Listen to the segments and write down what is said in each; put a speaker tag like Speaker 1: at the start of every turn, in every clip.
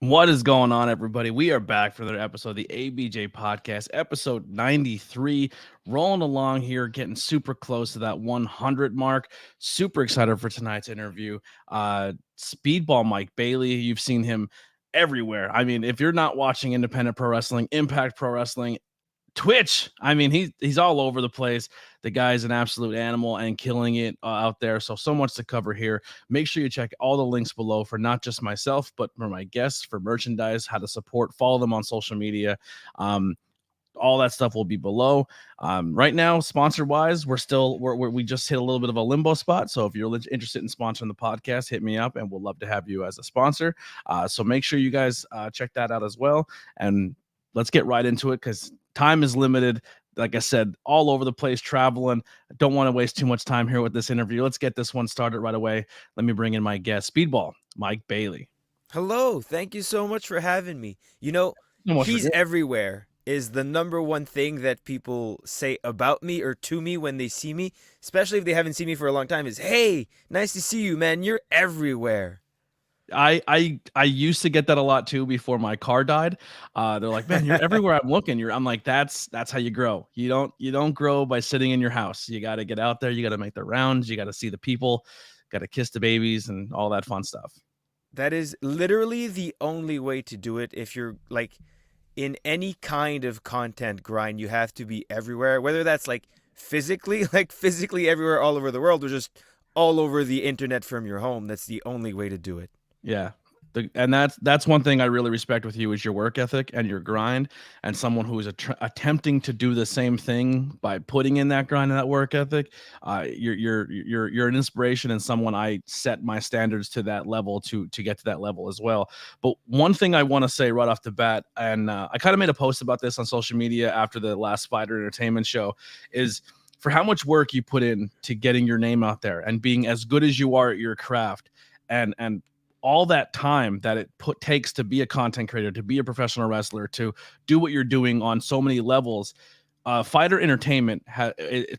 Speaker 1: What is going on, everybody? We are back for another episode of the ABJ Podcast, episode 93. Rolling along here, getting super close to that 100 mark. Super excited for tonight's interview. Speedball Mike Bailey, you've seen him everywhere. I mean, if you're not watching independent pro wrestling, Impact Pro Wrestling, Twitch. I mean, he's all over the place. The guy's an absolute animal and killing it out there. So much to cover here. Make sure you check all the links below for not just myself, but for my guests, for merchandise, how to support, follow them on social media. All that stuff will be below. Right now, sponsor wise, we just hit a little bit of a limbo spot. So if you're interested in sponsoring the podcast, hit me up and we'll love to have you as a sponsor. So make sure you guys check that out as well. And let's get right into it because time is limited. Like I said, all over the place, traveling. I don't want to waste too much time here with this interview. Let's get this one started right away. Let me bring in my guest, Speedball, Mike Bailey.
Speaker 2: Hello. Thank you so much for having me. He's everywhere is the number one thing that people say about me or to me when they see me, especially if they haven't seen me for a long time, is, hey, nice to see you, man. You're everywhere.
Speaker 1: I used to get that a lot too before my car died. They're like, man, you're everywhere I'm looking. I'm like, that's how you grow. You don't grow by sitting in your house. You got to get out there. You got to make the rounds. You got to see the people. Got to kiss the babies and all that fun stuff.
Speaker 2: That is literally the only way to do it. If you're like in any kind of content grind, you have to be everywhere, whether that's like physically everywhere all over the world, or just all over the internet from your home. That's the only way to do it.
Speaker 1: Yeah. And that's one thing I really respect with you is your work ethic and your grind, and someone who is attempting to do the same thing by putting in that grind and that work ethic. You're an inspiration and someone I set my standards to that level to get to that level as well. But one thing I want to say right off the bat, and I kind of made a post about this on social media after the last Fighter Entertainment show, is for how much work you put in to getting your name out there and being as good as you are at your craft, and all that time that it takes to be a content creator, to be a professional wrestler, to do what you're doing on so many levels. Fighter Entertainment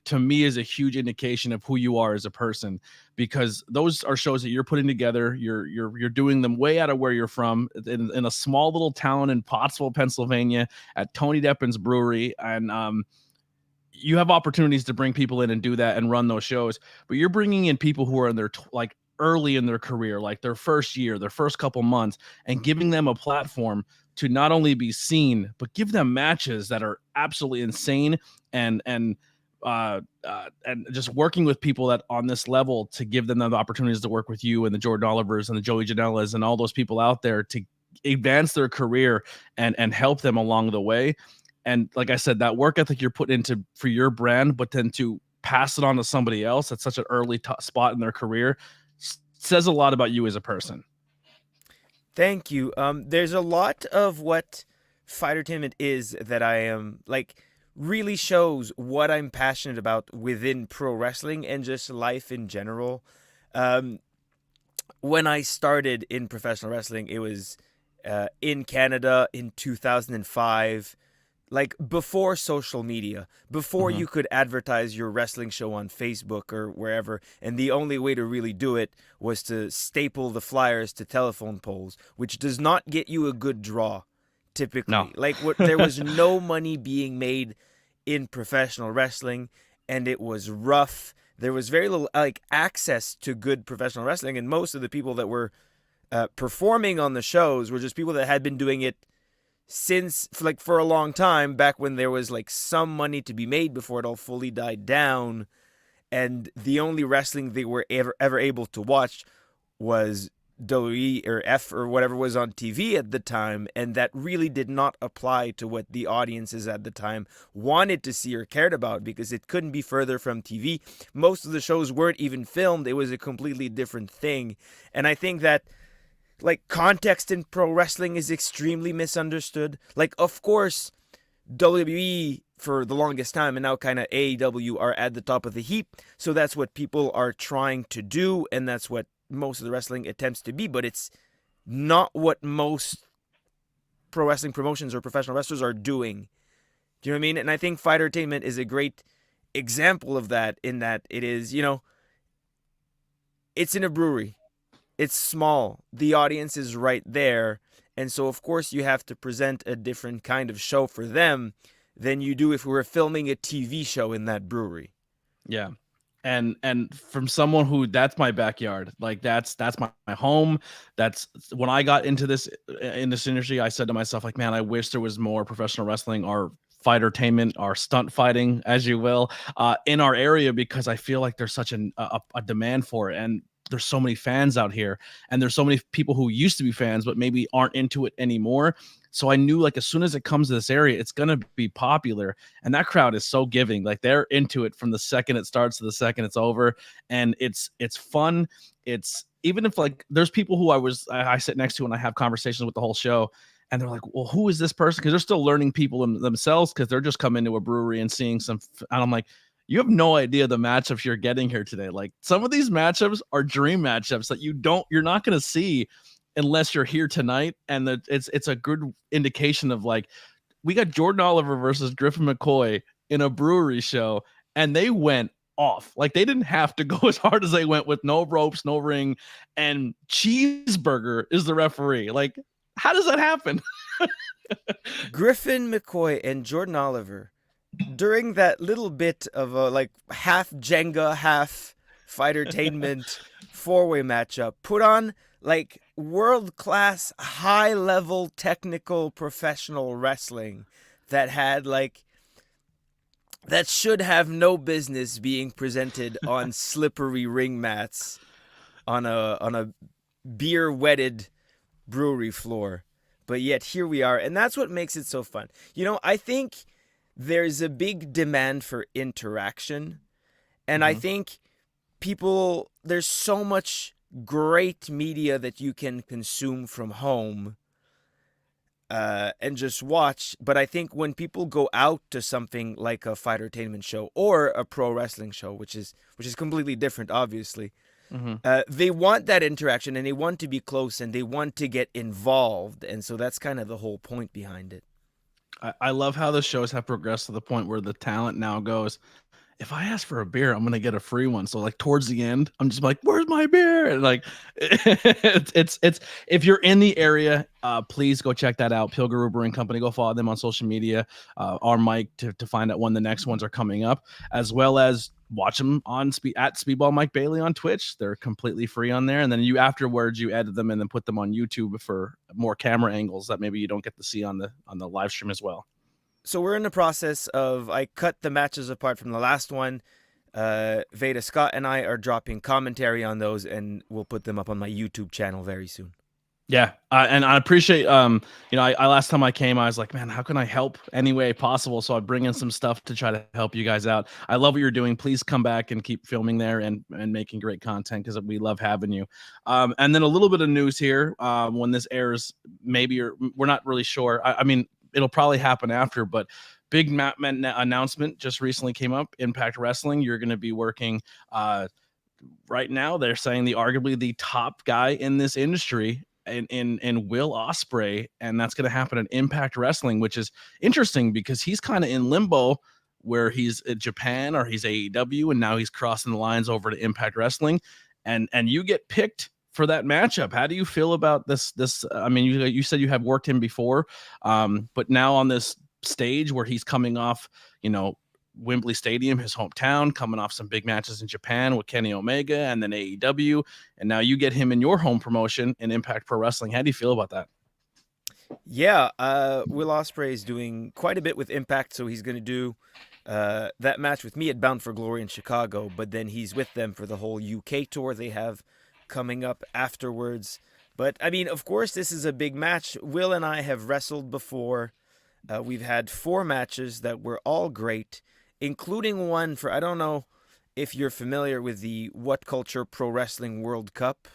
Speaker 1: to me is a huge indication of who you are as a person, because those are shows that you're putting together. You're doing them way out of where you're from, in a small little town in Pottsville, Pennsylvania, at Tony Deppin's brewery, and you have opportunities to bring people in and do that and run those shows. But you're bringing in people who are in their early in their career, like their first year, their first couple months, and giving them a platform to not only be seen, but give them matches that are absolutely insane, and just working with people that on this level to give them the opportunities to work with you and the Jordan Olivers and the Joey Janela's and all those people out there to advance their career and help them along the way. And like I said, that work ethic you're putting into for your brand, but then to pass it on to somebody else at such an early spot in their career says a lot about you as a person.
Speaker 2: Thank you. There's a lot of what Fighter Entertainment is that I am really shows what I'm passionate about within pro wrestling and just life in general. When I started in professional wrestling, it was in Canada in 2005. Like before social media, before you could advertise your wrestling show on Facebook or wherever, and the only way to really do it was to staple the flyers to telephone poles, which does not get you a good draw, typically.
Speaker 1: No.
Speaker 2: There was no money being made in professional wrestling, and it was rough. There was very little access to good professional wrestling, and most of the people that were performing on the shows were just people that had been doing it since for a long time, back when there was some money to be made before it all fully died down, and the only wrestling they were ever able to watch was WWE or F or whatever was on TV at the time, and that really did not apply to what the audiences at the time wanted to see or cared about, because it couldn't be further from TV. Most of the shows weren't even filmed. It was a completely different thing, and I think that context in pro wrestling is extremely misunderstood. Of course, WWE for the longest time, and now kind of AEW, are at the top of the heap. So that's what people are trying to do, and that's what most of the wrestling attempts to be. But it's not what most pro wrestling promotions or professional wrestlers are doing. Do you know what I mean? And I think Fighter Entertainment is a great example of that, in that it is, it's in a brewery. It's small. The audience is right there. And so, of course, you have to present a different kind of show for them than you do if we were filming a TV show in that brewery.
Speaker 1: Yeah. And from someone who that's my backyard, like that's my home. That's when I got into this industry, I said to myself, like, man, I wish there was more professional wrestling or fightertainment or stunt fighting, as you will, in our area, because I feel like there's such a demand for it. And there's so many fans out here, and there's so many people who used to be fans but maybe aren't into it anymore. So I knew, like, as soon as it comes to this area, it's gonna be popular, and that crowd is so giving. Like, they're into it from the second it starts to the second it's over, and it's fun. It's even if, like, there's people who I sit next to and I have conversations with the whole show, and they're like, well, who is this person? Because they're still learning people themselves, because they're just coming to a brewery and seeing some. And I'm like, you have no idea the matchups you're getting here today. Like, some of these matchups are dream matchups that you're not going to see unless you're here tonight. And it's a good indication of, like, we got Jordan Oliver versus Griffin McCoy in a brewery show, and they went off. Like, they didn't have to go as hard as they went, with no ropes, no ring, and Cheeseburger is the referee. Like, how does that happen?
Speaker 2: Griffin McCoy and Jordan Oliver, during that little bit of a, like, half Jenga, half fightertainment four-way matchup, put on, like, world-class, high-level, technical, professional wrestling that had, like, that should have no business being presented on slippery ring mats on a beer-wetted brewery floor. But yet here we are, and that's what makes it so fun. You know, I think there's a big demand for interaction, and I think there's so much great media that you can consume from home and just watch. But I think when people go out to something like a fightertainment show or a pro wrestling show, which is completely different, obviously, they want that interaction, and they want to be close, and they want to get involved. And so that's kind of the whole point behind it.
Speaker 1: I love how the shows have progressed to the point where the talent now goes, if I ask for a beer, I'm gonna get a free one. So, like, towards the end, I'm just like, "Where's my beer?" And, like, it's if you're in the area, please go check that out. Pilgrim Brewing Company. Go follow them on social media, or Mike, to find out when the next ones are coming up, as well as watch them on at Speedball Mike Bailey on Twitch. They're completely free on there, and then you edit them and then put them on YouTube for more camera angles that maybe you don't get to see on the live stream as well.
Speaker 2: So we're in the process of, I cut the matches apart from the last one. Veda Scott and I are dropping commentary on those, and we'll put them up on my YouTube channel very soon.
Speaker 1: Yeah, and I appreciate, I last time I came, I was like, man, how can I help any way possible? So I'd bring in some stuff to try to help you guys out. I love what you're doing. Please come back and keep filming there and making great content, because we love having you. And then a little bit of news here. When this airs, we're not really sure. I mean, it'll probably happen after, but big announcement just recently came up. Impact Wrestling, you're going to be working right now. They're saying arguably the top guy in this industry in Will Ospreay, and that's going to happen at Impact Wrestling, which is interesting because he's kind of in limbo, where he's in Japan or he's AEW, and now he's crossing the lines over to Impact Wrestling, and you get picked for that matchup. How do you feel about this? I mean, you said you have worked him before, but now on this stage where he's coming off, Wembley Stadium, his hometown, coming off some big matches in Japan with Kenny Omega and then AEW, and now you get him in your home promotion in Impact Pro Wrestling. How do you feel about that?
Speaker 2: Yeah, Will Ospreay is doing quite a bit with Impact, so he's going to do that match with me at Bound for Glory in Chicago, but then he's with them for the whole UK tour they have coming up afterwards. But I mean, of course, this is a big match. Will and I have wrestled before. We've had 4 matches that were all great, including one for, I don't know if you're familiar with the What Culture Pro Wrestling World Cup.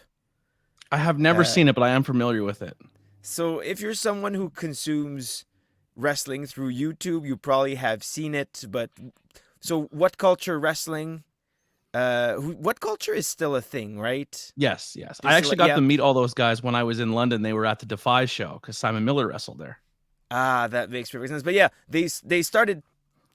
Speaker 1: I have never seen it, but I am familiar with it.
Speaker 2: So if you're someone who consumes wrestling through YouTube, you probably have seen it. But so What Culture Wrestling, What Culture is still a thing, right?
Speaker 1: Yes. I actually got to meet all those guys when I was in London. They were at the Defy show because Simon Miller wrestled there.
Speaker 2: Ah, that makes perfect sense. But yeah, they started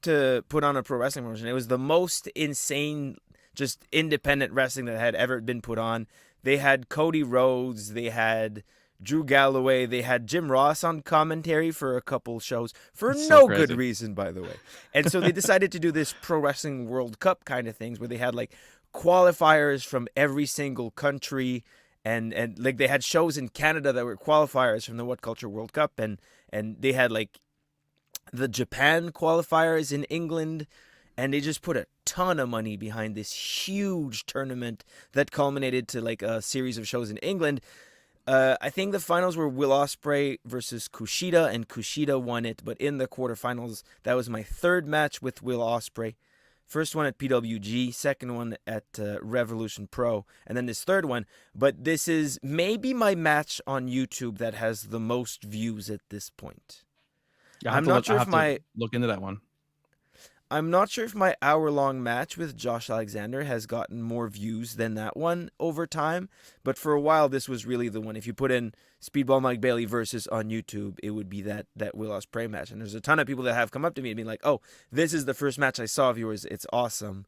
Speaker 2: to put on a pro wrestling promotion. It was the most insane, just independent wrestling that had ever been put on. They had Cody Rhodes, they had Drew Galloway. They had Jim Ross on commentary for a couple shows for
Speaker 1: It's so
Speaker 2: no good
Speaker 1: crazy.
Speaker 2: reason, by the way. And so they decided to do this Pro Wrestling World Cup kind of things where they had like qualifiers from every single country. And like they had shows in Canada that were qualifiers from the What Culture World Cup, and they had like the Japan qualifiers in England, and they just put a ton of money behind this huge tournament that culminated to like a series of shows in England. I think the finals were Will Ospreay versus Kushida, and Kushida won it. But in the quarterfinals, that was my third match with Will Ospreay. First one at PWG, second one at Revolution Pro, and then this third one. But this is maybe my match on YouTube that has the most views at this point. I'm not sure if my
Speaker 1: look into that one.
Speaker 2: I'm not sure if my hour-long match with Josh Alexander has gotten more views than that one over time, but for a while this was really the one. If you put in Speedball Mike Bailey versus on YouTube, it would be that Will Ospreay match. And there's a ton of people that have come up to me and been like, "Oh, this is the first match I saw of yours. It's awesome,"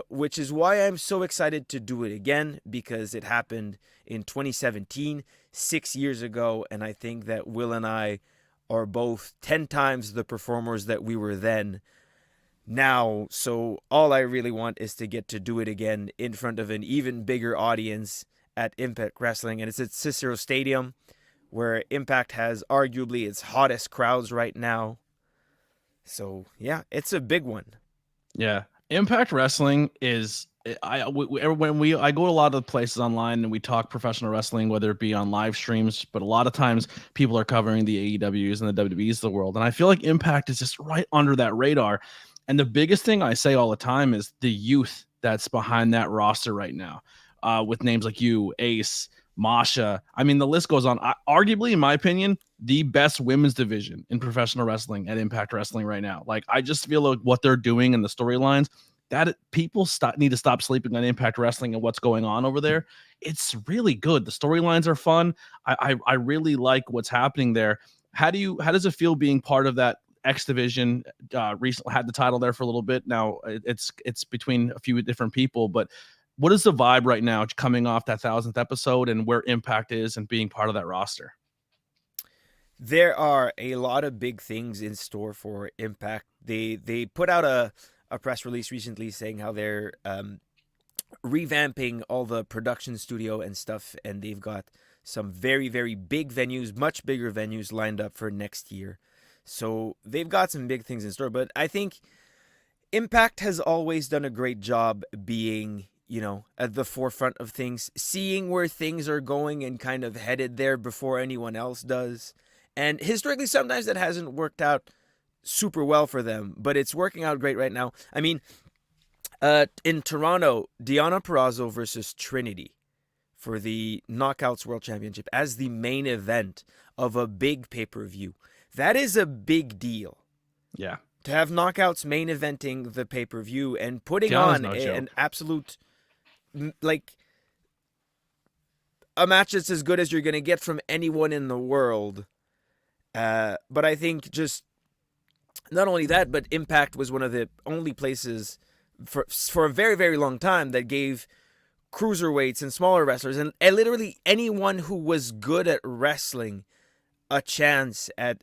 Speaker 2: which is why I'm so excited to do it again, because it happened in 2017, 6 years ago, and I think that Will and I are both 10 times the performers that we were then. Now, so all I really want is to get to do it again in front of an even bigger audience at Impact Wrestling, and it's at Cicero Stadium, where Impact has arguably its hottest crowds right now. So yeah, it's a big one.
Speaker 1: Yeah, Impact Wrestling is I go to a lot of places online and we talk professional wrestling, whether it be on live streams, but a lot of times people are covering the AEWs and the WWEs of the world, and I feel like Impact is just right under that radar. And the biggest thing I say all the time is the youth that's behind that roster right now, with names like you, Ace, Masha. I mean, the list goes on. Arguably, in my opinion, the best women's division in professional wrestling at Impact Wrestling right now. Like, I just feel like what they're doing and the storylines, that people need to stop sleeping on Impact Wrestling and what's going on over there. It's really good. The storylines are fun. I really like what's happening there. How does it feel being part of that X division? Recently had the title there for a little bit. Now it's between a few different people, but what is the vibe right now coming off that 1000th episode and where Impact is and being part of that roster?
Speaker 2: There are a lot of big things in store for Impact. They put out a press release recently saying how they're revamping all the production studio and stuff, and they've got some very, very big venues, much bigger venues lined up for next year. So they've got some big things in store, but I think Impact has always done a great job being, at the forefront of things, seeing where things are going and kind of headed there before anyone else does. And historically, sometimes that hasn't worked out super well for them, but it's working out great right now. I mean, in Toronto, Deonna Purrazzo versus Trinity for the Knockouts World Championship as the main event of a big pay-per-view. That is a big deal.
Speaker 1: Yeah.
Speaker 2: To have Knockouts main eventing the pay-per-view and putting
Speaker 1: Deonna's
Speaker 2: on
Speaker 1: no
Speaker 2: an
Speaker 1: joke.
Speaker 2: absolute, like, a match that's as good as you're going to get from anyone in the world. But I think just, not only that, but Impact was one of the only places for a very, very long time that gave cruiserweights and smaller wrestlers and literally anyone who was good at wrestling a chance at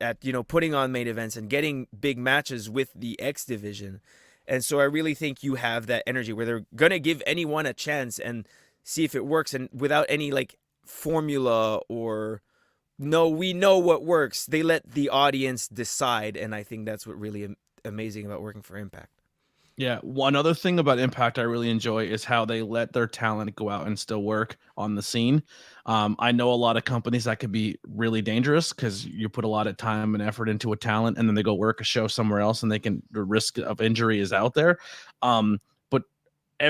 Speaker 2: putting on main events and getting big matches with the X division. And so I really think you have that energy where they're going to give anyone a chance and see if it works, and without any like formula or no, we know what works. They let the audience decide, and I think that's what really amazing about working for Impact.
Speaker 1: Yeah, one other thing about Impact I really enjoy is how they let their talent go out and still work on the scene. I know a lot of companies that could be really dangerous because you put a lot of time and effort into a talent and then they go work a show somewhere else and the risk of injury is out there. But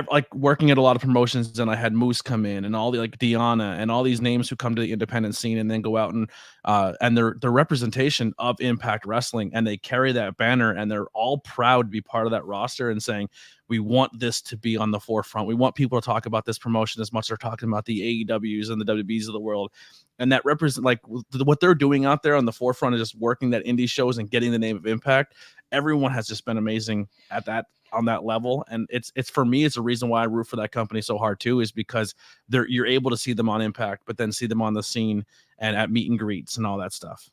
Speaker 1: like working at a lot of promotions, and I had Moose come in and all the like Deonna and all these names who come to the independent scene and then go out and they're representation of Impact Wrestling, and they carry that banner and they're all proud to be part of that roster and saying, we want this to be on the forefront. We want people to talk about this promotion as much as they're talking about the AEWs and the WBs of the world. And that represent like what they're doing out there on the forefront is just working that indie shows and getting the name of Impact. Everyone has just been amazing at that on that level. And it's for me, it's a reason why I root for that company so hard too, is because you're able to see them on Impact, but then see them on the scene and at meet and greets and all that stuff.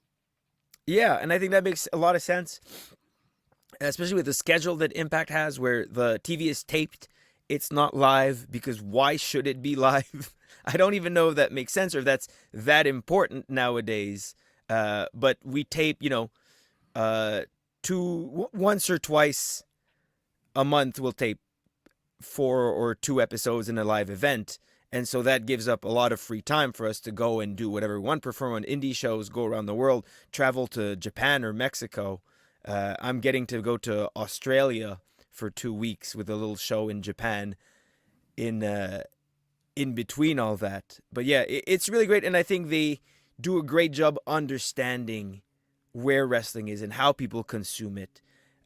Speaker 2: Yeah, and I think that makes a lot of sense, especially with the schedule that Impact has, where the TV is taped. It's not live, because why should it be live? I don't even know if that makes sense or if that's that important nowadays. But we tape, once or twice a month. We'll tape 4 or 2 episodes in a live event. And so that gives up a lot of free time for us to go and do whatever we want, perform on indie shows, go around the world, travel to Japan or Mexico. I'm getting to go to Australia for 2 weeks with a little show in Japan in between all that. But yeah, it's really great. And I think they do a great job understanding where wrestling is and how people consume it.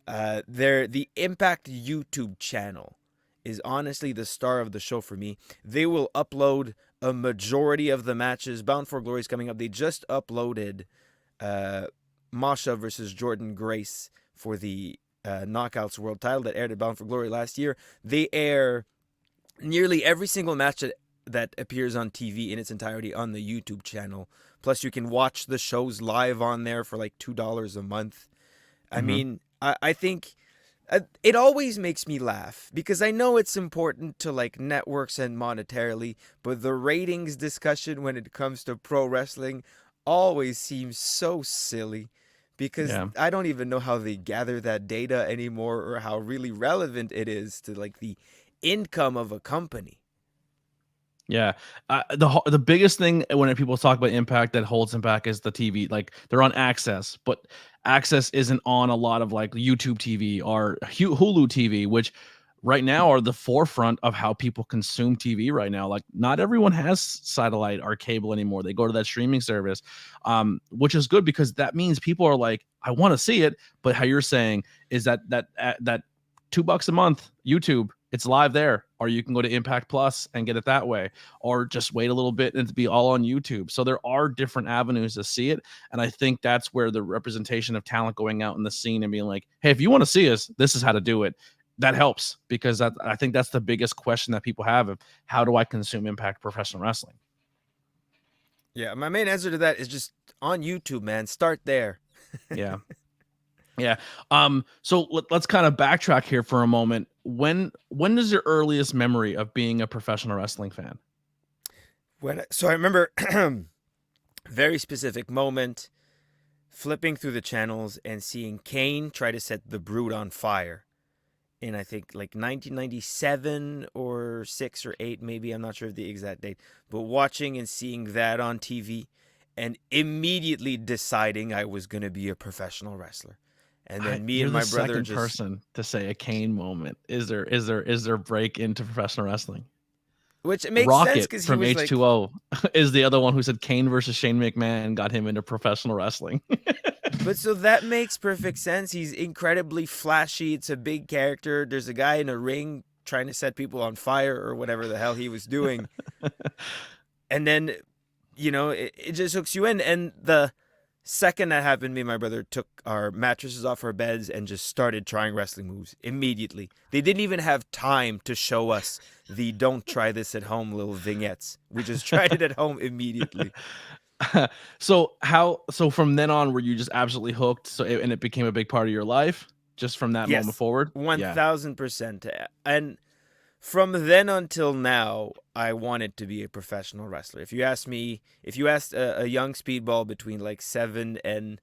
Speaker 2: The Impact YouTube channel is honestly the star of the show for me. They will upload a majority of the matches. Bound for Glory is coming up. They just uploaded Masha versus Jordan Grace for the Knockouts World title that aired at Bound for Glory last year. They air nearly every single match that appears on TV in its entirety on the YouTube channel. Plus, you can watch the shows live on there for like $2 a month. I mean, I think it always makes me laugh, because I know it's important to like networks and monetarily, but the ratings discussion when it comes to pro wrestling always seems so silly, because I don't even know how they gather that data anymore, or how really relevant it is to like the income of a company.
Speaker 1: Yeah. The biggest thing when people talk about Impact that holds them back is the TV. Like, they're on Access, but Access isn't on a lot of like YouTube TV or Hulu TV, which right now are the forefront of how people consume TV right now. Like, not everyone has satellite or cable anymore. They go to that streaming service, which is good, because that means people are like, I want to see it. But how you're saying is that $2 a month YouTube, it's live there, or you can go to Impact Plus and get it that way, or just wait a little bit and it'll be all on YouTube. So there are different avenues to see it. And I think that's where the representation of talent going out in the scene and being like, hey, if you want to see us, this is how to do it. That helps, because I think that's the biggest question that people have of how do I consume Impact Professional Wrestling?
Speaker 2: Yeah, my main answer to that is just on YouTube, man. Start there.
Speaker 1: Yeah. Yeah. So let's kind of backtrack here for a moment. When is your earliest memory of being a professional wrestling fan?
Speaker 2: So I remember very specific moment, flipping through the channels and seeing Kane try to set the Brood on fire in, I think, like 1997 or 6 or 8, maybe. I'm not sure of the exact date. But watching and seeing that on TV and immediately deciding I was going to be a professional wrestler. And then me and my brother
Speaker 1: just person to say a Kane moment. Is there break into professional wrestling?
Speaker 2: Which makes
Speaker 1: Rocket
Speaker 2: sense, because
Speaker 1: from H2O is the other one who said Kane versus Shane McMahon got him into professional wrestling.
Speaker 2: But so that makes perfect sense. He's incredibly flashy. It's a big character. There's a guy in a ring trying to set people on fire or whatever the hell he was doing. And then, it just hooks you in. And the second that happened, me and my brother took our mattresses off our beds and just started trying wrestling moves immediately. They didn't even have time to show us the "don't try this at home" little vignettes. We just tried it at home immediately.
Speaker 1: So from then on, were you just absolutely hooked? And it became a big part of your life just from that moment forward?
Speaker 2: 1000%. And from then until now, I wanted to be a professional wrestler. If you asked a young Speedball between like 7 and,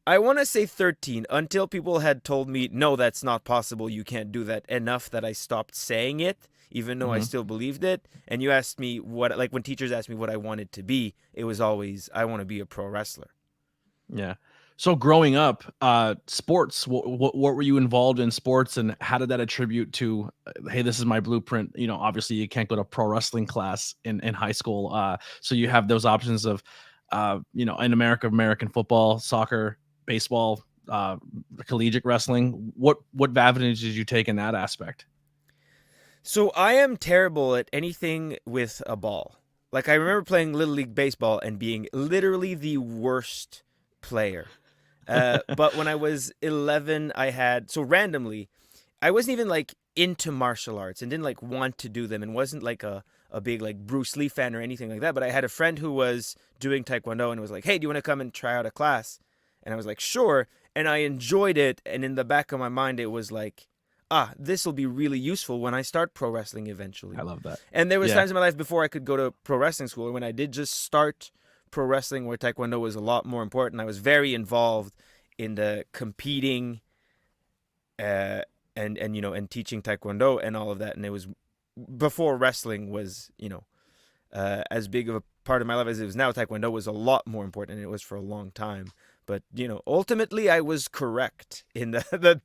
Speaker 2: I want to say 13, until people had told me, no, that's not possible, you can't do that, enough that I stopped saying it, even though I still believed it. And you asked me when teachers asked me what I wanted to be, it was always, I want to be a pro wrestler.
Speaker 1: Yeah. So growing up, sports, what were you involved in sports, and how did that attribute to, hey, this is my blueprint? Obviously you can't go to pro wrestling class in high school. So you have those options of, in America, American football, soccer, baseball, collegiate wrestling. What avenues did you take in that aspect?
Speaker 2: So I am terrible at anything with a ball. Like, I remember playing Little League Baseball and being literally the worst player. But when I was 11, randomly, I wasn't even like into martial arts and didn't like want to do them and wasn't like a big like Bruce Lee fan or anything like that. But I had a friend who was doing Taekwondo and was like, hey, do you want to come and try out a class? And I was like, sure. And I enjoyed it. And in the back of my mind, it was like, this will be really useful when I start pro wrestling eventually.
Speaker 1: I love that.
Speaker 2: And there was
Speaker 1: Yeah.
Speaker 2: times in my life before I could go to pro wrestling school, and when I did just start pro wrestling, where Taekwondo was a lot more important. I was very involved in the competing, and and teaching Taekwondo and all of that. And it was before wrestling was as big of a part of my life as it was now. Taekwondo was a lot more important, and it was for a long time. But ultimately, I was correct in the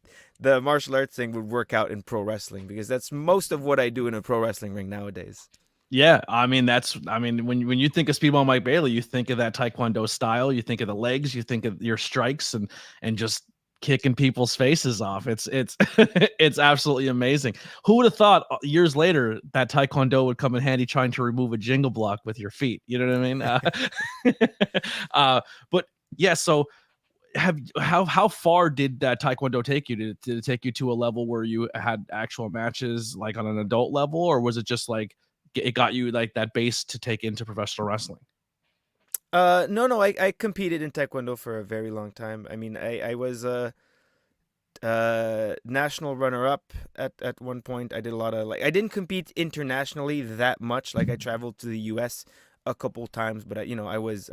Speaker 2: martial arts thing would work out in pro wrestling, because that's most of what I do in a pro wrestling ring nowadays.
Speaker 1: Yeah, I mean when you think of Speedball Mike Bailey, you think of that Taekwondo style, you think of the legs, you think of your strikes and just kicking people's faces off. It's it's absolutely amazing. Who would have thought years later that Taekwondo would come in handy trying to remove a jingle block with your feet? You know what I mean? But yeah, so how far did that Taekwondo take you? Did it take you to a level where you had actual matches like on an adult level, or was it just like it got you like that base to take into professional wrestling?
Speaker 2: No, I competed in Taekwondo for a very long time. I mean, I was a national runner up at one point. I did a lot of I didn't compete internationally that much. Like I traveled to the US a couple times, but I was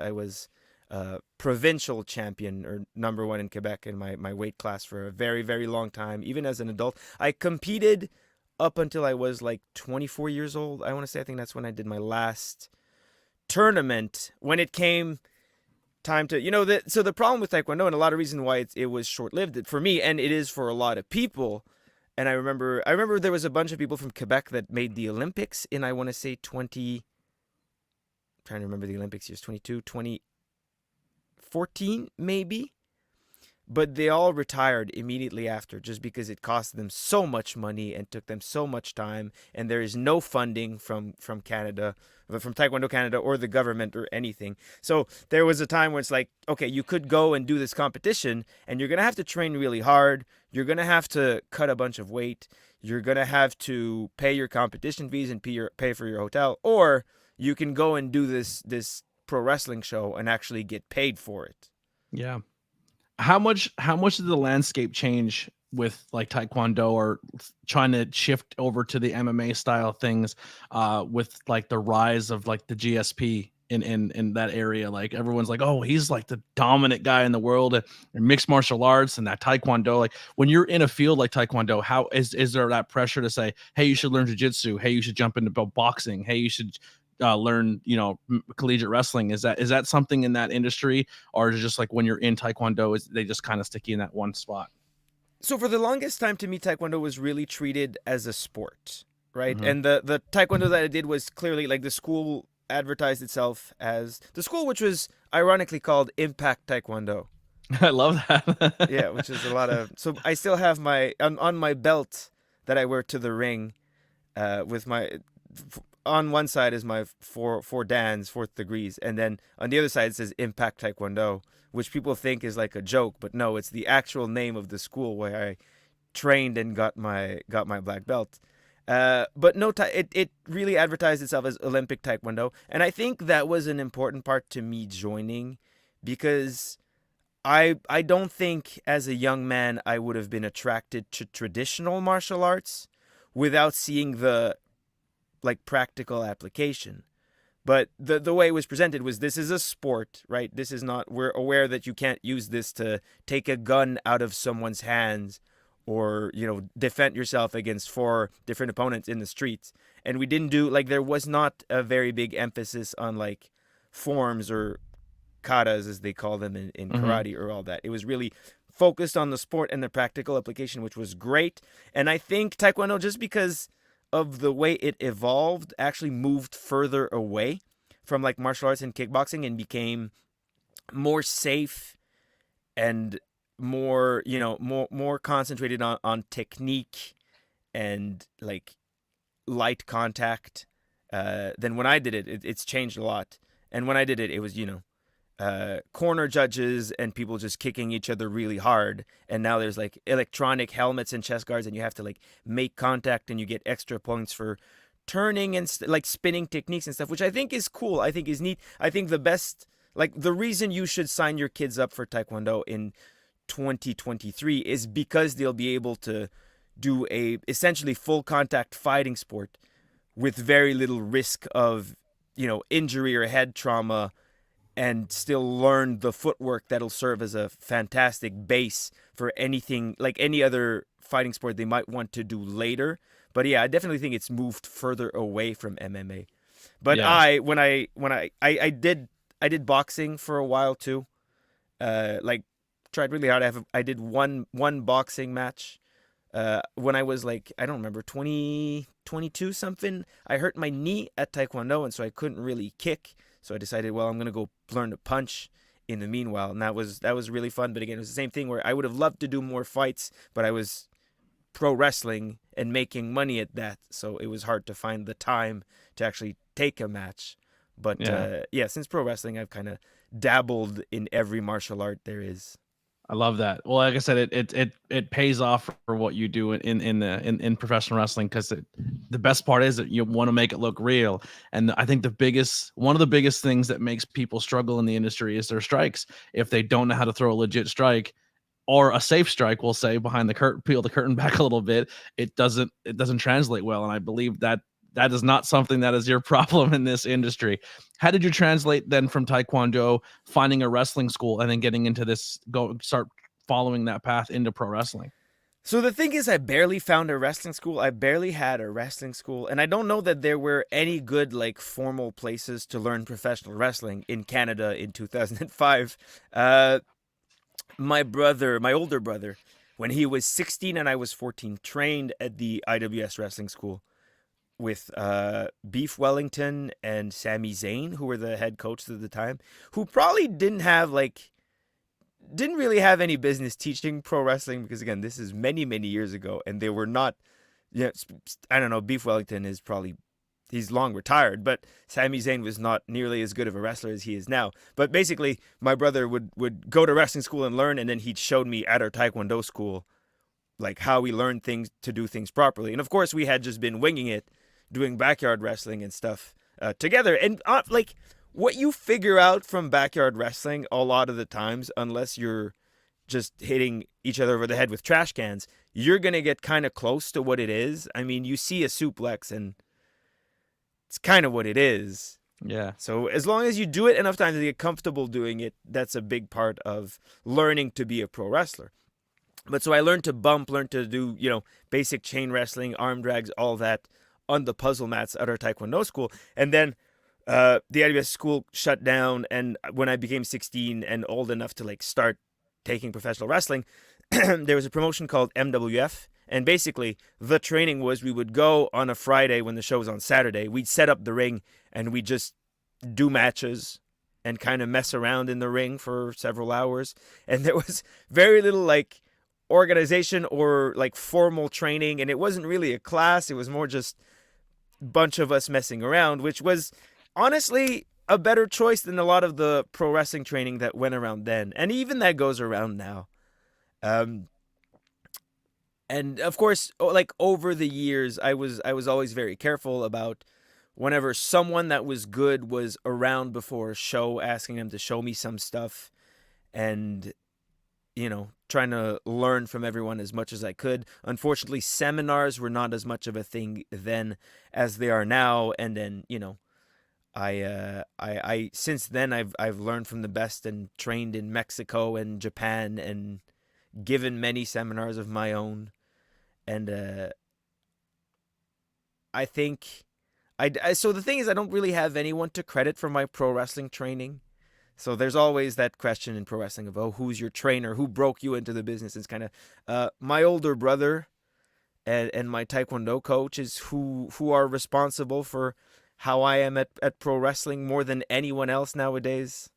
Speaker 2: provincial champion or number one in Quebec in my weight class for a very, very long time. Even as an adult, I competed up until I was like 24 years old. I want to say, I think that's when I did my last tournament, when it came time to so the problem with Taekwondo, and a lot of reason why it was short-lived for me, and it is for a lot of people. And I remember there was a bunch of people from Quebec that made the Olympics in, I want to say, 20, I'm trying to remember the Olympics years, 2014 maybe. But they all retired immediately after, just because it cost them so much money and took them so much time, and there is no funding from Canada, from Taekwondo Canada or the government or anything. So there was a time where it's like, okay, you could go and do this competition, and you're gonna have to train really hard. You're gonna have to cut a bunch of weight. You're gonna have to pay your competition fees and pay for your hotel, or you can go and do this pro wrestling show and actually get paid for it.
Speaker 1: Yeah. How much did the landscape change with like Taekwondo or trying to shift over to the MMA style things with like the rise of like the GSP in that area? Like everyone's like, oh, he's like the dominant guy in the world in mixed martial arts and that Taekwondo. Like when you're in a field like Taekwondo, how is there that pressure to say, hey, you should learn jiu-jitsu, hey, you should jump into boxing, hey, you should learn collegiate wrestling? Is that something in that industry, or is it just like when you're in Taekwondo they just kind of stick you in that one spot?
Speaker 2: So for the longest time, to me, Taekwondo was really treated as a sport, right?
Speaker 1: Mm-hmm.
Speaker 2: And the Taekwondo that I did was clearly like, the school advertised itself as the school, which was ironically called Impact Taekwondo.
Speaker 1: I love
Speaker 2: Yeah,
Speaker 1: that.
Speaker 2: which is a lot of. So I still have my on my belt that I wear to the ring, with my on one side is my four dans, fourth degrees, and then on the other side it says Impact Taekwondo, which people think is like a joke, but no, it's the actual name of the school where I trained and got my black belt. But no, it really advertised itself as Olympic Taekwondo, and I think that was an important part to me joining, because I don't think as a young man I would have been attracted to traditional martial arts without seeing the like practical application. But the way it was presented was, this is a sport, right? This is not, we're aware that you can't use this to take a gun out of someone's hands, or defend yourself against four different opponents in the streets. And we didn't do, like, there was not a very big emphasis on like forms or katas, as they call them in
Speaker 1: Mm-hmm.
Speaker 2: karate, or all that. It was really focused on the sport and the practical application, which was great. And I think Taekwondo, just because of the way it evolved, actually moved further away from like martial arts and kickboxing, and became more safe and more more concentrated on technique and like light contact, than when I did it. It's changed a lot. And when I did it, it was corner judges and people just kicking each other really hard. And now there's like electronic helmets and chest guards, and you have to like make contact, and you get extra points for turning and like spinning techniques and stuff, which I think is cool. I think is neat. I think the best, like the reason you should sign your kids up for Taekwondo in 2023 is because they'll be able to do a essentially full contact fighting sport with very little risk of, injury or head trauma, and still learn the footwork that'll serve as a fantastic base for anything, like any other fighting sport they might want to do later. But yeah, I definitely think it's moved further away from MMA. But
Speaker 1: Yeah.
Speaker 2: I did boxing for a while too. Like tried really hard. I did one boxing match. When I was like, I don't remember, 20, 22 something. I hurt my knee at Taekwondo, and so I couldn't really kick. So I decided, well, I'm gonna go learn to punch in the meanwhile, and that was really fun. But again, it was the same thing where I would have loved to do more fights, but I was pro wrestling and making money at that, so it was hard to find the time to actually take a match. But yeah, since pro wrestling, I've kind of dabbled in every martial art there is.
Speaker 1: I love that. Well, like I said, it pays off for what you do in professional wrestling, because the best part is that you want to make it look real. And I think one of the biggest things that makes people struggle in the industry is their strikes. If they don't know how to throw a legit strike, or a safe strike, we'll say, behind the curtain, peel the curtain back a little bit, it doesn't translate well. And I believe that is not something that is your problem in this industry. How did you translate then from Taekwondo, finding a wrestling school, and then getting into this, start following that path into pro wrestling?
Speaker 2: So the thing is, I barely found a wrestling school. I barely had a wrestling school, and I don't know that there were any good like formal places to learn professional wrestling in Canada in 2005. My older brother, when he was 16 and I was 14, trained at the IWS wrestling school with Beef Wellington and Sami Zayn, who were the head coaches at the time, who probably didn't really have any business teaching pro wrestling, because again, this is many, many years ago, and they were not, I don't know, Beef Wellington is probably, he's long retired, but Sami Zayn was not nearly as good of a wrestler as he is now. But basically, my brother would go to wrestling school and learn, and then he'd showed me at our Taekwondo school, like how we learned things to do things properly. And of course, we had just been winging it, doing backyard wrestling and stuff together. And like what you figure out from backyard wrestling a lot of the times, unless you're just hitting each other over the head with trash cans, you're going to get kind of close to what it is. I mean, you see a suplex and it's kind of what it is.
Speaker 1: Yeah.
Speaker 2: So as long as you do it enough times to get comfortable doing it, that's a big part of learning to be a pro wrestler. But so I learned to bump, learned to do, basic chain wrestling, arm drags, all that on the puzzle mats at our Taekwondo school. And then the IWS school shut down, and when I became 16 and old enough to like start taking professional wrestling, there was a promotion called MWF. And basically, the training was we would go on a Friday when the show was on Saturday. We'd set up the ring, and we'd just do matches and kind of mess around in the ring for several hours. And there was very little like organization or like formal training, and it wasn't really a class. It was more just a bunch of us messing around, which was honestly a better choice than a lot of the pro wrestling training that went around then, and even that goes around now. And of course, like over the years, I was always very careful about whenever someone that was good was around before a show, asking them to show me some stuff, and trying to learn from everyone as much as I could. Unfortunately, seminars were not as much of a thing then as they are now, and then I since then I've learned from the best and trained in Mexico and Japan and given many seminars of my own. And I think so the thing is, I don't really have anyone to credit for my pro wrestling training. So there's always that question in pro wrestling of, oh, who's your trainer? Who broke you into the business? It's kind of my older brother and my Taekwondo coach is who are responsible for how I am at pro wrestling more than anyone else nowadays.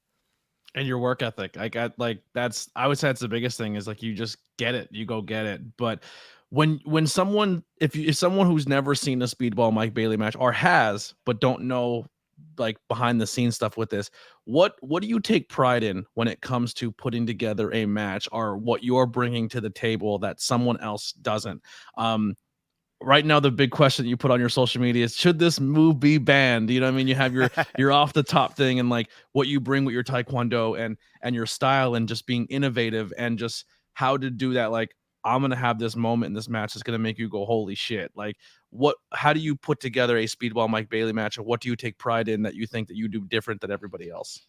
Speaker 1: And your work ethic. I would say that's the biggest thing, is like you just get it. You go get it. But when someone, if someone who's never seen a Speedball Mike Bailey match, or has but don't know like behind the scenes stuff with this. What do you take pride in when it comes to putting together a match, or what you're bringing to the table that someone else doesn't? Right now the big question that you put on your social media is, should this move be banned? You know what I mean? You have your off the top thing, and like what you bring with your taekwondo and your style, and just being innovative, and just how to do that. Like, I'm gonna have this moment in this match that's gonna make you go, holy shit. Like, how do you put together a Speedball Mike Bailey match, or what do you take pride in that you think that you do different than everybody else?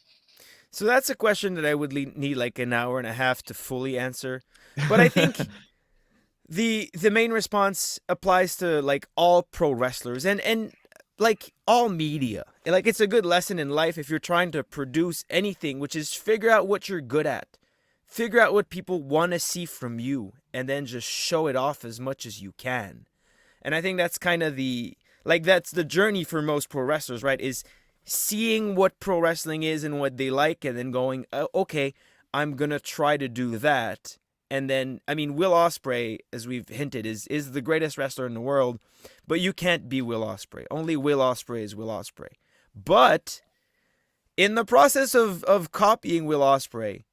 Speaker 2: So that's a question that I would need like an hour and a half to fully answer. But I think the main response applies to like all pro wrestlers and like all media. Like, it's a good lesson in life if you're trying to produce anything, which is figure out what you're good at. Figure out what people want to see from you, and then just show it off as much as you can. And I think that's kind of that's the journey for most pro wrestlers, right? Is seeing what pro wrestling is and what they like, and then going, okay, I'm going to try to do that. And then, I mean, Will Ospreay, as we've hinted, is the greatest wrestler in the world, but you can't be Will Ospreay. Only Will Ospreay is Will Ospreay. But in the process of copying Will Ospreay,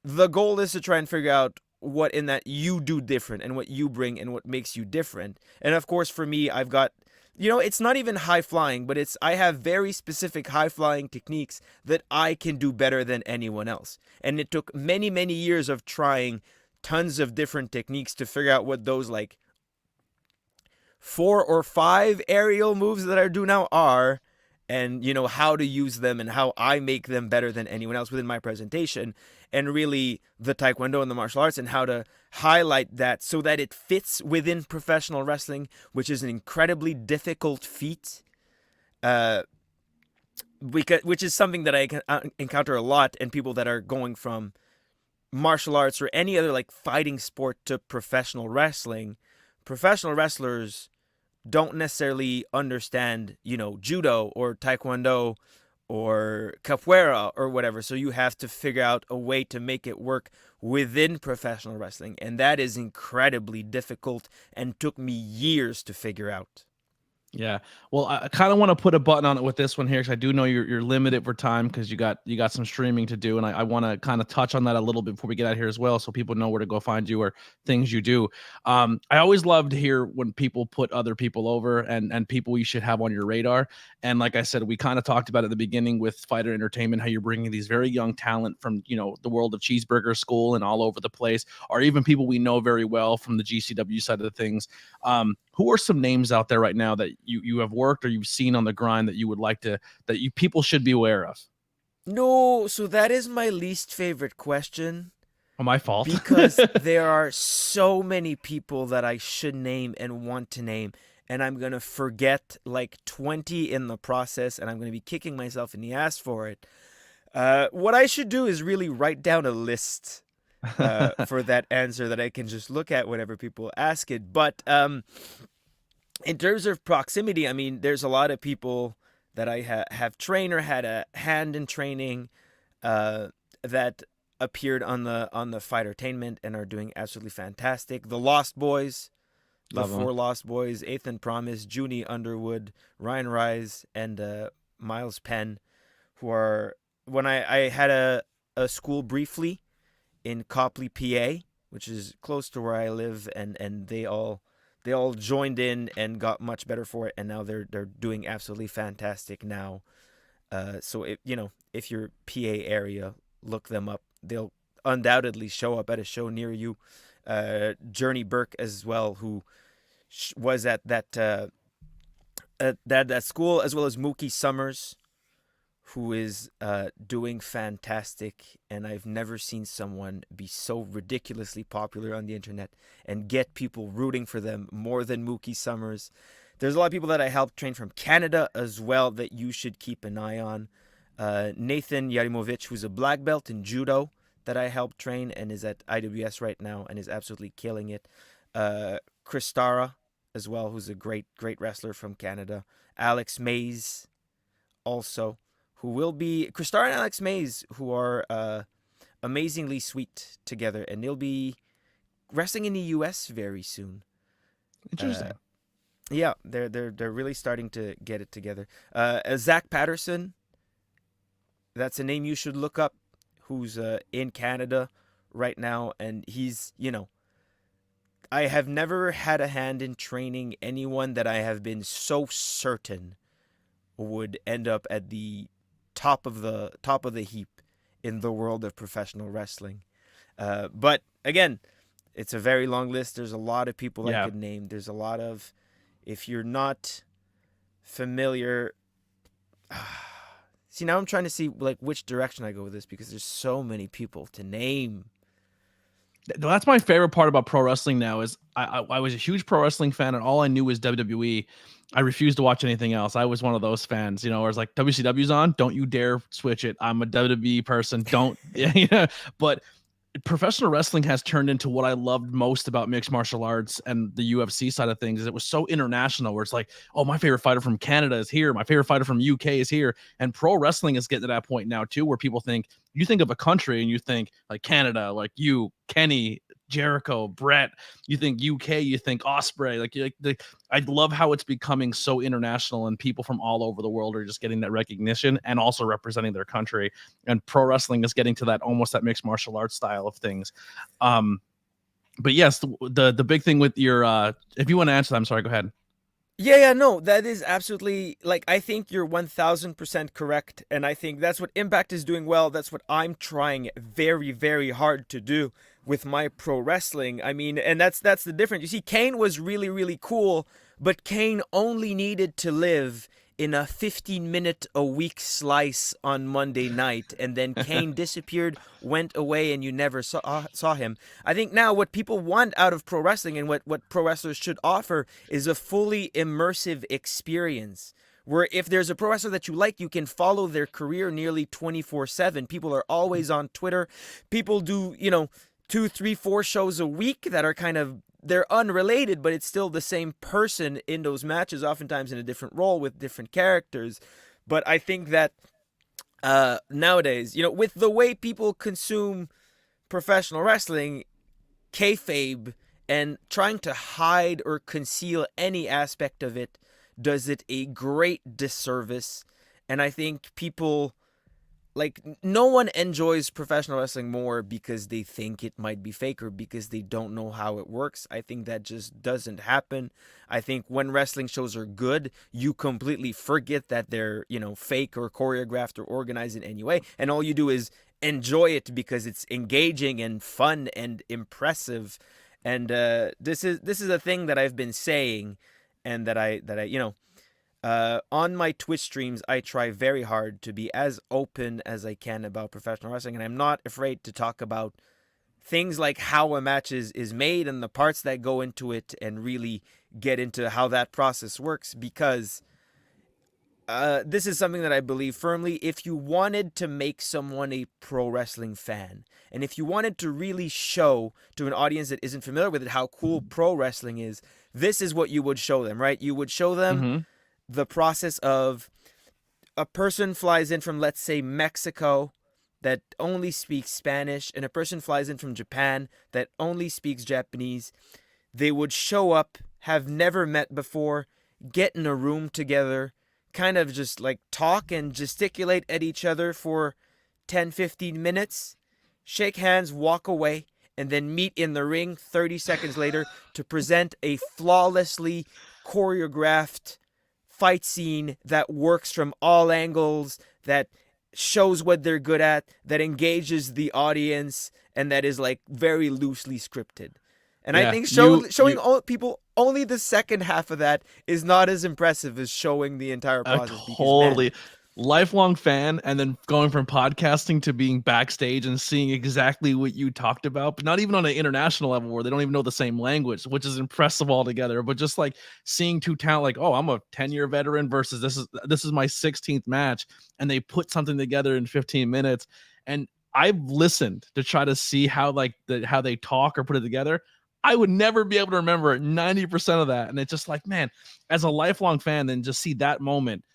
Speaker 2: the goal is to try and figure out what in that you do different, and what you bring, and what makes you different. And of course, for me, I've got, it's not even high flying, but I have very specific high flying techniques that I can do better than anyone else. And it took many, many years of trying tons of different techniques to figure out what those like 4 or 5 aerial moves that I do now are, and how to use them, and how I make them better than anyone else within my presentation, and really the taekwondo and the martial arts, and how to highlight that so that it fits within professional wrestling, which is an incredibly difficult feat, which is something that I encounter a lot, and people that are going from martial arts or any other like fighting sport to professional wrestling. Professional wrestlers don't necessarily understand, judo or taekwondo or capoeira or whatever. So you have to figure out a way to make it work within professional wrestling. And that is incredibly difficult and took me years to figure out.
Speaker 1: Yeah. Well, I kind of want to put a button on it with this one here, because I do know you're limited for time, because you got some streaming to do, and I want to kind of touch on that a little bit before we get out here as well, so people know where to go find you or things you do. I always love to hear when people put other people over, and people you should have on your radar. And like I said, we kind of talked about at the beginning with Fighter Entertainment, how you're bringing these very young talent from the world of cheeseburger school and all over the place, or even people we know very well from the GCW side of the things. Who are some names out there right now that you have worked or you've seen on the grind that you would like to, people should be aware of?
Speaker 2: No, so that is my least favorite question.
Speaker 1: Oh, my fault.
Speaker 2: Because there are so many people that I should name and want to name, and I'm going to forget like 20 in the process, and I'm going to be kicking myself in the ass for it. What I should do is really write down a list for that answer that I can just look at whenever people ask it. But in terms of proximity, I mean, there's a lot of people that I have trained or had a hand in training that appeared on the Fightertainment and are doing absolutely fantastic. The Lost Boys, the 4 Lost Boys, Ethan Promise, Junie Underwood, Ryan Rise, and Miles Penn, who are, when I had a school briefly in Copley, PA, which is close to where I live, and they all joined in and got much better for it, and now they're doing absolutely fantastic now. So if you're PA area, look them up. They'll undoubtedly show up at a show near you. Journey Burke as well, who was at that school, as well as Mookie Summers, who is doing fantastic, and I've never seen someone be so ridiculously popular on the internet and get people rooting for them more than Mookie Summers. There's a lot of people that I helped train from Canada as well that you should keep an eye on. Nathan Yarimovic, who's a black belt in judo, that I helped train and is at IWS right now and is absolutely killing it. Chris Tara as well, who's a great wrestler from Canada. Alex Mays also, who will be, Christar and Alex Mays, who are amazingly sweet together, and they'll be wrestling in the U.S. very soon.
Speaker 1: Interesting.
Speaker 2: Yeah, they're really starting to get it together. Zach Patterson, that's a name you should look up, who's in Canada right now, and he's, I have never had a hand in training anyone that I have been so certain would end up at the top of the heap in the world of professional wrestling. But again, it's a very long list. There's a lot of people I
Speaker 1: Yeah.
Speaker 2: could name. There's a lot of, if you're not familiar. See, now I'm trying to see like which direction I go with this because there's so many people to name.
Speaker 1: That's my favorite part about pro wrestling now is I was a huge pro wrestling fan and all I knew was WWE. I refused to watch anything else. I was one of those fans, where it's like WCW's on, don't you dare switch it. I'm a WWE person. Don't, yeah. But professional wrestling has turned into what I loved most about mixed martial arts and the UFC side of things. Is it was so international where it's like, oh, my favorite fighter from Canada is here. My favorite fighter from UK is here. And pro wrestling is getting to that point now too, where people think, you think of a country and you think like Canada, like you, Kenny, Jericho, Brett, you think UK, you think Osprey, I love how it's becoming so international and people from all over the world are just getting that recognition and also representing their country. And pro wrestling is getting to that almost that mixed martial arts style of things. But yes, the big thing with your if you want to answer that, I'm sorry, go ahead.
Speaker 2: Yeah, no, that is absolutely, like, I think you're 1000% correct, and I think that's what Impact is doing well. That's what I'm trying very, very hard to do with my pro wrestling. I mean, and that's the difference. You see, Kane was really, really cool, but Kane only needed to live in a 15-minute a week slice on Monday night, and then Kane disappeared, went away, and you never saw him. I think now what people want out of pro wrestling and what pro wrestlers should offer is a fully immersive experience. Where if there's a pro wrestler that you like, you can follow their career nearly 24/7. People are always on Twitter. People do, 2, 3, 4 shows a week that are kind of, they're unrelated, but it's still the same person in those matches, oftentimes in a different role with different characters. But I think that nowadays, with the way people consume professional wrestling, kayfabe, and trying to hide or conceal any aspect of it does it a great disservice. And I think people, like, no one enjoys professional wrestling more because they think it might be fake or because they don't know how it works. I think that just doesn't happen. I think when wrestling shows are good, you completely forget that they're, fake or choreographed or organized in any way. And all you do is enjoy it because it's engaging and fun and impressive. And this is a thing that I've been saying, and that I on my Twitch streams, I try very hard to be as open as I can about professional wrestling, and I'm not afraid to talk about things like how a match is made and the parts that go into it, and really get into how that process works, because this is something that I believe firmly. If you wanted to make someone a pro wrestling fan, and if you wanted to really show to an audience that isn't familiar with it how cool pro wrestling is, this is what you would show them, right? You would show them the process of a person flies in from, let's say, Mexico that only speaks Spanish, and a person flies in from Japan that only speaks Japanese. They would show up, have never met before, get in a room together, kind of just like talk and gesticulate at each other for 10-15 minutes, shake hands, walk away, and then meet in the ring 30 seconds later to present a flawlessly choreographed fight scene that works from all angles, that shows what they're good at, that engages the audience, and that is like very loosely scripted. And I think showing all people only the second half of that is not as impressive as showing the entire process.
Speaker 1: Totally. Lifelong fan, and then going from podcasting to being backstage and seeing exactly what you talked about, but not even on an international level where they don't even know the same language, which is impressive altogether. But just like seeing two talent, like, oh, I'm a 10-year veteran versus this is my 16th match, and they put something together in 15 minutes. And I've listened to try to see how how they talk or put it together. I would never be able to remember 90% of that. And it's just like, man, as a lifelong fan, then just see that moment,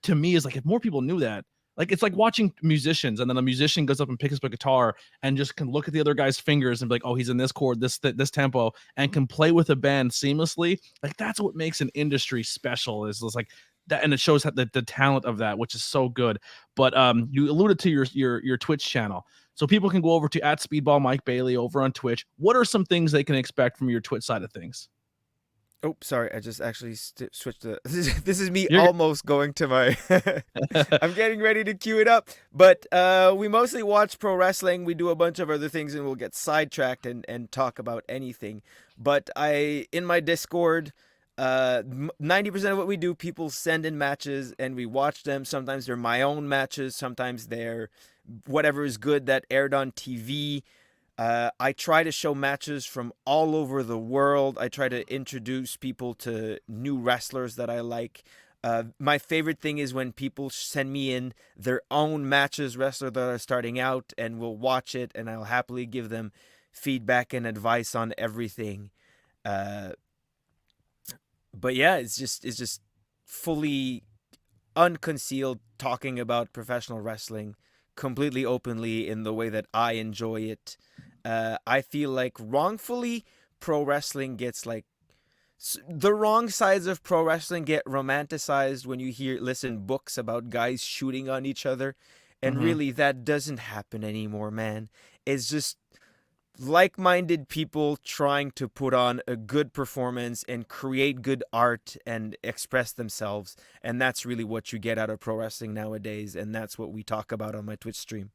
Speaker 1: to me, is like, if more people knew that, Like it's like watching musicians, and then a musician goes up and picks up a guitar and just can look at the other guy's fingers and be like, oh, he's in this chord, this tempo, and can play with a band seamlessly. Like that's what makes an industry special. Is like that, and it shows the talent of that, which is so good. But you alluded to your Twitch channel, so people can go over to @Speedball Mike Bailey over on Twitch. What are some things they can expect from your Twitch side of things?
Speaker 2: Oh, sorry. I just actually switched the. This is me
Speaker 1: You're
Speaker 2: almost going to my. I'm getting ready to cue it up. But we mostly watch pro wrestling. We do a bunch of other things, and we'll get sidetracked and talk about anything. But in my Discord, 90% of what we do, people send in matches, and we watch them. Sometimes they're my own matches. Sometimes they're whatever is good that aired on TV. I try to show matches from all over the world. I try to introduce people to new wrestlers that I like. My favorite thing is when people send me in their own matches, wrestler that are starting out, and we'll watch it, and I'll happily give them feedback and advice on everything. But yeah, it's just fully unconcealed talking about professional wrestling completely openly in the way that I enjoy it. I feel like wrongfully pro wrestling gets like the wrong sides of pro wrestling get romanticized when you listen books about guys shooting on each other, and
Speaker 1: Mhm.
Speaker 2: really that doesn't happen anymore, man. It's just like-minded people trying to put on a good performance and create good art and express themselves, and that's really what you get out of pro wrestling nowadays, and that's what we talk about on my Twitch stream.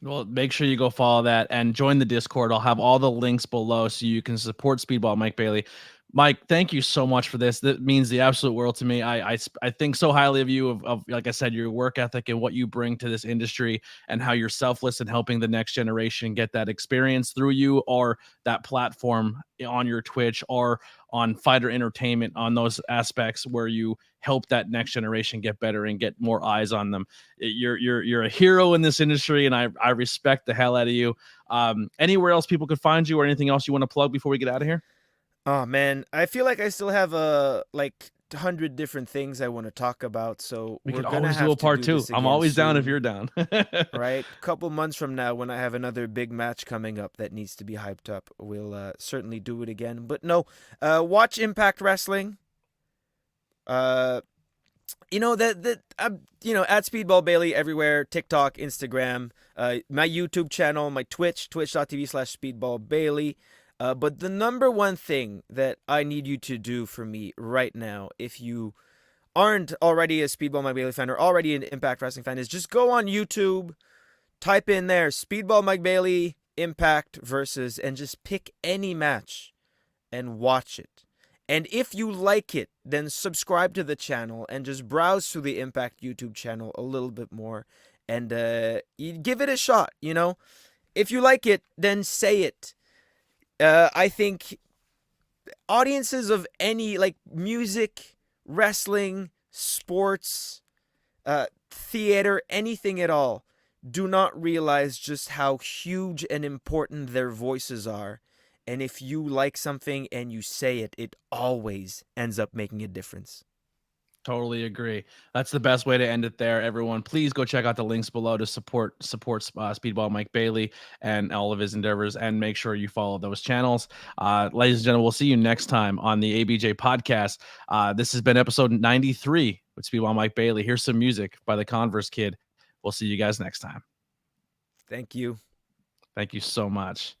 Speaker 1: Well, make sure you go follow that and join the Discord. I'll have all the links below so you can support Speedball Mike Bailey. Mike, thank you so much for this. That means the absolute world to me. I think so highly of you, of like I said, your work ethic and what you bring to this industry, and how you're selfless in helping the next generation get that experience through you, or that platform on your Twitch, or on Fighter Entertainment, on those aspects where you help that next generation get better and get more eyes on them. You're a hero in this industry, and I respect the hell out of you. Anywhere else people could find you, or anything else you want to plug before we get out of here?
Speaker 2: Oh man, I feel like I still have like 100 different things I want to talk about, so
Speaker 1: We
Speaker 2: we're
Speaker 1: could
Speaker 2: gonna
Speaker 1: always do
Speaker 2: have
Speaker 1: a
Speaker 2: to
Speaker 1: part
Speaker 2: do
Speaker 1: two.
Speaker 2: this
Speaker 1: I'm
Speaker 2: again
Speaker 1: always down if
Speaker 2: soon.
Speaker 1: you're down.
Speaker 2: Right? Couple months from now, when I have another big match coming up that needs to be hyped up, we'll certainly do it again. But no, watch Impact Wrestling. Uh, at Speedball Bailey everywhere: TikTok, Instagram, my YouTube channel, my Twitch, twitch.tv/Speedball Bailey. But the number one thing that I need you to do for me right now, if you aren't already a Speedball Mike Bailey fan or already an Impact Wrestling fan, is just go on YouTube, type in there Speedball Mike Bailey Impact versus, and just pick any match and watch it. And if you like it, then subscribe to the channel and just browse through the Impact YouTube channel a little bit more, and you give it a shot. If you like it, then say it. I think audiences of any, like, music, wrestling, sports, theater, anything at all, do not realize just how huge and important their voices are. And if you like something and you say it, it always ends up making a difference.
Speaker 1: Totally agree. That's the best way to end it there. Everyone, please go check out the links below to support Speedball Mike Bailey and all of his endeavors, and make sure you follow those channels. Ladies and gentlemen, we'll see you next time on the ABJ Podcast. This has been episode 93 with Speedball Mike Bailey. Here's some music by the Converse Kid. We'll see you guys next time.
Speaker 2: Thank you.
Speaker 1: Thank you so much.